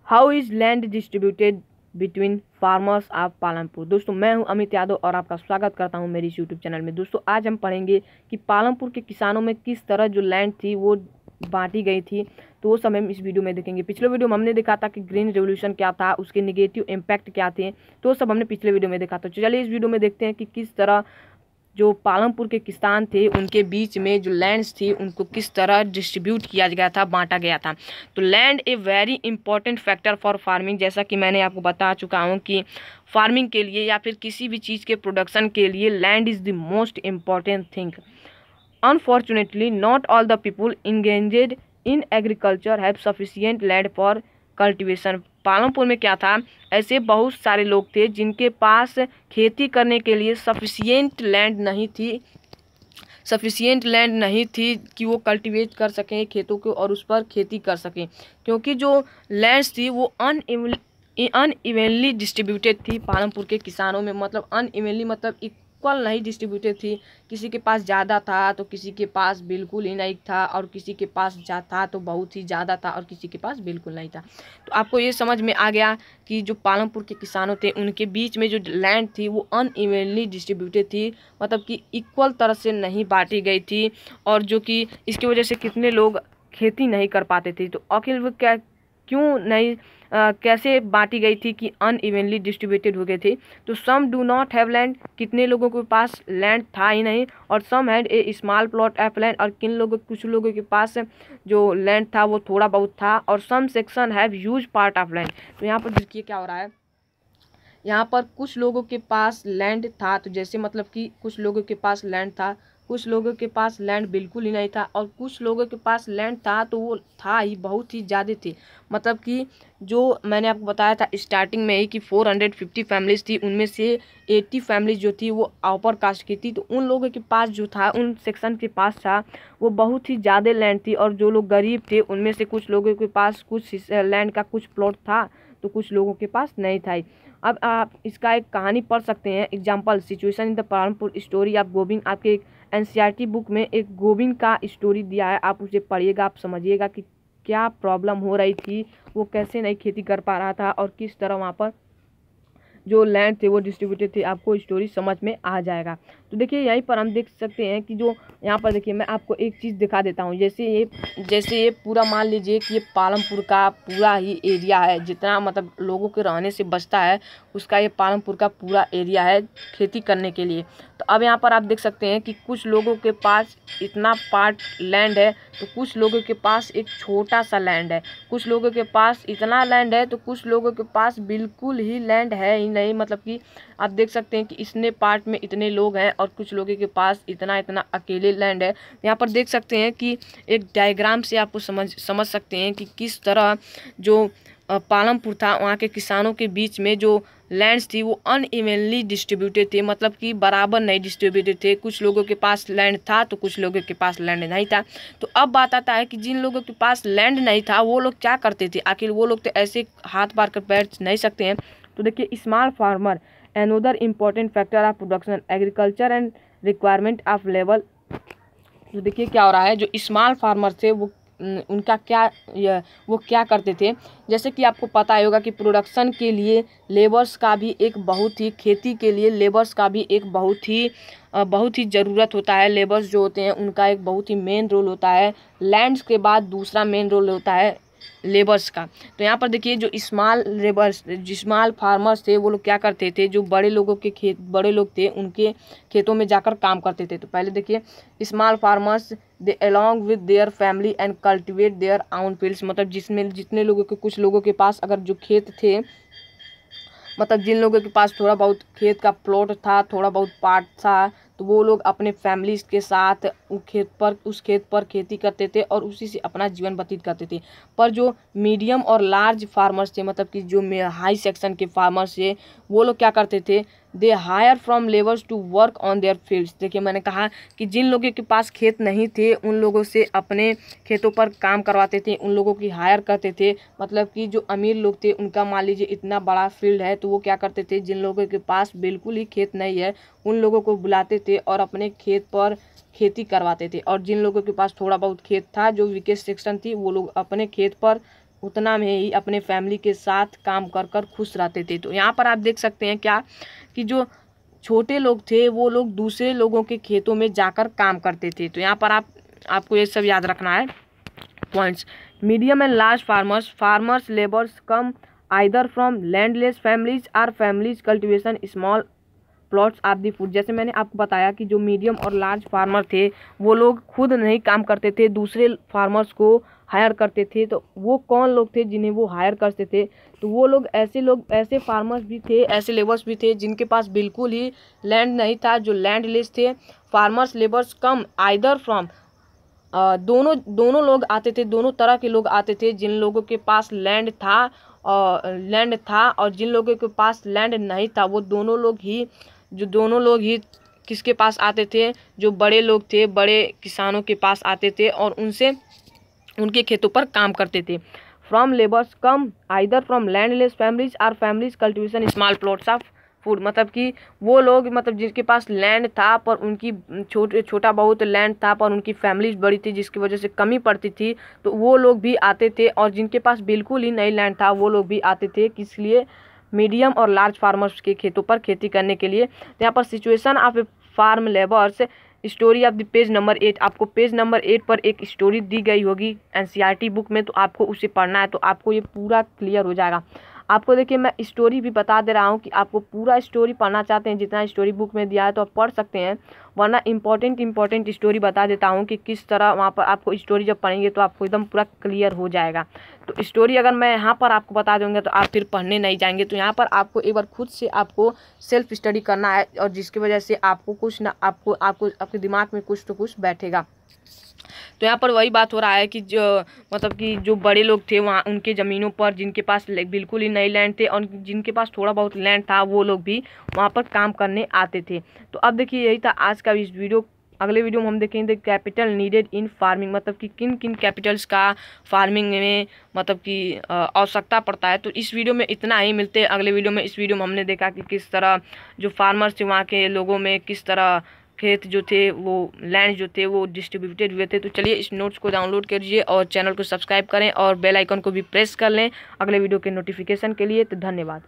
How is land distributed between farmers of Palampur. दोस्तों मैं हूं अमित यादव और आपका स्वागत करता हूं मेरी इस यूट्यूब चैनल में। दोस्तों आज हम पढ़ेंगे कि पालमपुर के किसानों में किस तरह जो लैंड थी वो बांटी गई थी, तो वो सब हम इस वीडियो में देखेंगे। पिछले वीडियो में हमने देखा था कि ग्रीन रेवोल्यूशन क्या था, उसके नेगेटिव इम्पैक्ट क्या थे, तो वो सब हमने पिछले वीडियो में देखा था। तो चलिए इस वीडियो में देखते हैं कि किस तरह जो पालमपुर के किसान थे उनके बीच में जो लैंड्स थी उनको किस तरह डिस्ट्रीब्यूट किया गया था, बांटा गया था। तो land a very important factor for farming, जैसा कि मैंने आपको बता चुका हूँ कि फार्मिंग के लिए या फिर किसी भी चीज़ के प्रोडक्शन के लिए land is the most important thing. Unfortunately not all the people engaged in agriculture have sufficient land for cultivation. Palampur में क्या था, ऐसे बहुत सारे लोग थे जिनके पास खेती करने के लिए सफिशियंट लैंड नहीं थी कि वो कल्टीवेट कर सकें खेतों को और उस पर खेती कर सकें, क्योंकि जो लैंड्स थी वो अनइवनली डिस्ट्रीब्यूटेड थी पालमपुर के किसानों में। मतलब अनइवनली मतलब इक्वल नहीं डिस्ट्रीब्यूटेड थी। किसी के पास ज़्यादा था तो किसी के पास बिल्कुल ही नहीं था, और किसी के पास था तो बहुत ही ज़्यादा था, और किसी के पास बिल्कुल नहीं था। तो आपको ये समझ में आ गया कि जो पालमपुर के किसानों थे उनके बीच में जो लैंड थी वो अनइवनली डिस्ट्रीब्यूटेड थी, मतलब कि इक्वल तरह से नहीं बांटी गई थी, और जो कि इसकी वजह से कितने लोग खेती नहीं कर पाते थे। तो आखिर वो क्या क्यों नहीं कैसे बांटी गई थी कि अनइवनली डिस्ट्रीब्यूटेड हो गई थी। तो some do not have land, कितने लोगों के पास लैंड था ही नहीं, और some had a small plot of land, और कुछ लोगों के पास जो लैंड था वो थोड़ा बहुत था, और some section have huge part of land. तो यहाँ पर देखिए क्या हो रहा है, यहाँ पर कुछ लोगों के पास लैंड था, तो जैसे मतलब कि कुछ लोगों के पास लैंड था, कुछ लोगों के पास लैंड बिल्कुल ही नहीं था, और कुछ लोगों के पास लैंड था तो वो था ही बहुत ही ज़्यादा थी। मतलब कि जो मैंने आपको बताया था स्टार्टिंग में ही कि 450 फैमिलीज थी, उनमें से 80 फैमिलीज जो थी वो अपर कास्ट की थी। तो उन लोगों के पास जो था, उन सेक्शन के पास था, वो बहुत ही ज़्यादा लैंड थी। और जो लोग गरीब थे उनमें से कुछ लोगों के पास कुछ लैंड का कुछ प्लॉट था तो कुछ लोगों के पास नहीं था। अब आप इसका एक कहानी पढ़ सकते हैं, example situation in the Palampur story of Govind. आपके एक एनसीईआरटी बुक में एक गोविंद का स्टोरी दिया है, आप उसे पढ़िएगा, आप समझिएगा कि क्या प्रॉब्लम हो रही थी, वो कैसे नहीं खेती कर पा रहा था, और किस तरह वहाँ पर जो लैंड थे वो डिस्ट्रीब्यूटेड थे। आपको स्टोरी समझ में आ जाएगा। तो देखिए यहीं पर हम देख सकते हैं कि जो यहाँ पर देखिए मैं आपको एक चीज़ दिखा देता हूँ। जैसे ये पूरा मान लीजिए कि ये पालमपुर का पूरा ही एरिया है, जितना मतलब लोगों के रहने से बचता है उसका ये पालमपुर का पूरा एरिया है खेती करने के लिए। तो अब यहाँ पर आप देख सकते हैं कि कुछ लोगों के पास इतना पार्ट लैंड है, तो कुछ लोगों के पास एक छोटा सा लैंड है, कुछ लोगों के पास इतना लैंड है, तो कुछ लोगों के पास बिल्कुल ही लैंड है ही नहीं। मतलब कि आप देख सकते हैं कि इतने पार्ट में इतने लोग हैं और कुछ लोगों के पास इतना अकेले लैंड है। यहाँ पर देख सकते हैं कि एक डायग्राम से आपको समझ सकते हैं कि किस तरह जो पालमपुर था वहाँ के किसानों के बीच में जो लैंड्स थी वो अनइवनली डिस्ट्रीब्यूटेड थे, मतलब कि बराबर नहीं डिस्ट्रीब्यूटेड थे। कुछ लोगों के पास लैंड था तो कुछ लोगों के पास लैंड नहीं था। तो अब बात आता है कि जिन लोगों के पास लैंड नहीं था वो लोग क्या करते थे, आखिर वो लोग तो ऐसे हाथ मार कर बैठ नहीं सकते हैं। तो देखिए small farmer another important factor of production agriculture and requirement of level. तो देखिए क्या हो रहा है, जो स्मॉल फार्मर थे वो उनका वो क्या करते थे, जैसे कि आपको पता ही होगा कि प्रोडक्शन के लिए लेबर्स का भी एक बहुत ही खेती के लिए लेबर्स का भी एक बहुत ही ज़रूरत होता है। लेबर्स जो होते हैं उनका एक बहुत ही मेन रोल होता है। लैंड्स के बाद दूसरा मेन रोल होता है लेबर्स का। तो यहाँ पर देखिए जो स्मॉल फार्मर्स थे वो लोग क्या करते थे, जो बड़े लोग थे उनके खेतों में जाकर काम करते थे। तो पहले देखिए small farmers they along with their family and cultivate their own fields. मतलब जिसमें जितने लोगों के कुछ लोगों के पास अगर जो खेत थे, मतलब जिन लोगों के पास थोड़ा बहुत खेत का प्लॉट था, थोड़ा बहुत पार्ट था, तो वो लोग अपने फैमिलीज के साथ उस खेत पर खेती करते थे और उसी से अपना जीवन व्यतीत करते थे। पर जो मीडियम और लार्ज फार्मर्स थे, मतलब कि जो हाई सेक्शन के फार्मर्स थे, वो लोग क्या करते थे, they hire from labours to work on their fields. देखिए मैंने कहा कि जिन लोगों के पास खेत नहीं थे उन लोगों से अपने खेतों पर काम करवाते थे, उन लोगों की हायर करते थे। मतलब कि जो अमीर लोग थे उनका मान लीजिए इतना बड़ा फील्ड है, तो वो क्या करते थे, जिन लोगों के पास बिल्कुल ही खेत नहीं है उन लोगों को बुलाते थे और अपने खेत पर खेती करवाते थे। और जिन लोगों के पास थोड़ा बहुत खेत था, जो वीकेस्ट सेक्शन थी, वो लोग अपने खेत पर उतना में ही अपने फैमिली के साथ काम कर कर खुश रहते थे। तो यहाँ पर आप देख सकते हैं क्या कि जो छोटे लोग थे वो लोग दूसरे लोगों के खेतों में जाकर काम करते थे। तो यहाँ पर आपको ये सब याद रखना है points. Medium and large farmers labours come either from landless families or families cultivation small plots are the food. जैसे मैंने आपको बताया कि जो मीडियम और लार्ज फार्मर थे वो लोग खुद नहीं काम करते थे, दूसरे फार्मर्स को हायर करते थे। तो वो कौन लोग थे जिन्हें वो हायर करते थे? तो वो लोग ऐसे फार्मर्स भी थे, ऐसे लेबर्स भी थे जिनके पास बिल्कुल ही लैंड नहीं था, जो लैंडलेस थे। Farmers labours come either from दोनों लोग आते थे, दोनों तरह के लोग आते थे, जिन लोगों के पास लैंड था और जिन लोगों के पास लैंड नहीं था, वो दोनों लोग ही किसके पास आते थे? जो बड़े लोग थे, बड़े किसानों के पास आते थे और उनसे उनके खेतों पर काम करते थे। From labours come either from landless families or families cultivation small plots of food. मतलब कि वो लोग जिनके पास लैंड था पर उनकी छोटा बहुत लैंड था पर उनकी फैमिलीज बड़ी थी जिसकी वजह से कमी पड़ती थी, तो वो लोग भी आते थे। और जिनके पास बिल्कुल ही नहीं लैंड था वो लोग भी आते थे, किस लिए? मीडियम और लार्ज फार्मर्स के खेतों पर खेती करने के लिए। तो यहाँ पर situation of a farm labours story of the page number 8, आपको पेज नंबर 8 पर एक स्टोरी दी गई होगी एनसीईआरटी बुक में, तो आपको उसे पढ़ना है, तो आपको ये पूरा क्लियर हो जाएगा। आपको देखिए मैं स्टोरी भी बता दे रहा हूँ कि आपको पूरा स्टोरी पढ़ना चाहते हैं, जितना स्टोरी बुक में दिया है तो आप पढ़ सकते हैं, वरना इंपॉर्टेंट स्टोरी बता देता हूँ कि किस तरह वहाँ पर आपको स्टोरी जब पढ़ेंगे तो आपको एकदम पूरा क्लियर हो जाएगा। तो स्टोरी अगर मैं यहाँ पर आपको बता दूँगा तो आप फिर पढ़ने नहीं जाएंगे। तो यहाँ पर आपको एक बार खुद से आपको सेल्फ स्टडी करना है, और जिसकी वजह से आपको कुछ ना आपको आपके दिमाग में कुछ तो कुछ बैठेगा। तो यहाँ पर वही बात हो रहा है कि जो बड़े लोग थे वहाँ उनके ज़मीनों पर जिनके पास बिल्कुल ही नई लैंड थे और जिनके पास थोड़ा बहुत लैंड था वो लोग भी वहाँ पर काम करने आते थे। तो अब देखिए यही था आज का इस वीडियो। अगले वीडियो में हम देखेंगे कैपिटल नीडेड इन फार्मिंग, मतलब कि किन किन कैपिटल्स का फार्मिंग में आवश्यकता पड़ता है। तो इस वीडियो में इतना ही, मिलते हैं अगले वीडियो में। इस वीडियो में हमने देखा कि किस तरह जो फार्मर्स थे वहाँ के लोगों में किस तरह खेत जो थे वो लैंड जो थे वो डिस्ट्रीब्यूटेड हुए थे। तो चलिए इस नोट्स को डाउनलोड कीजिए और चैनल को सब्सक्राइब करें और बेल आइकन को भी प्रेस कर लें अगले वीडियो के नोटिफिकेशन के लिए। तो धन्यवाद।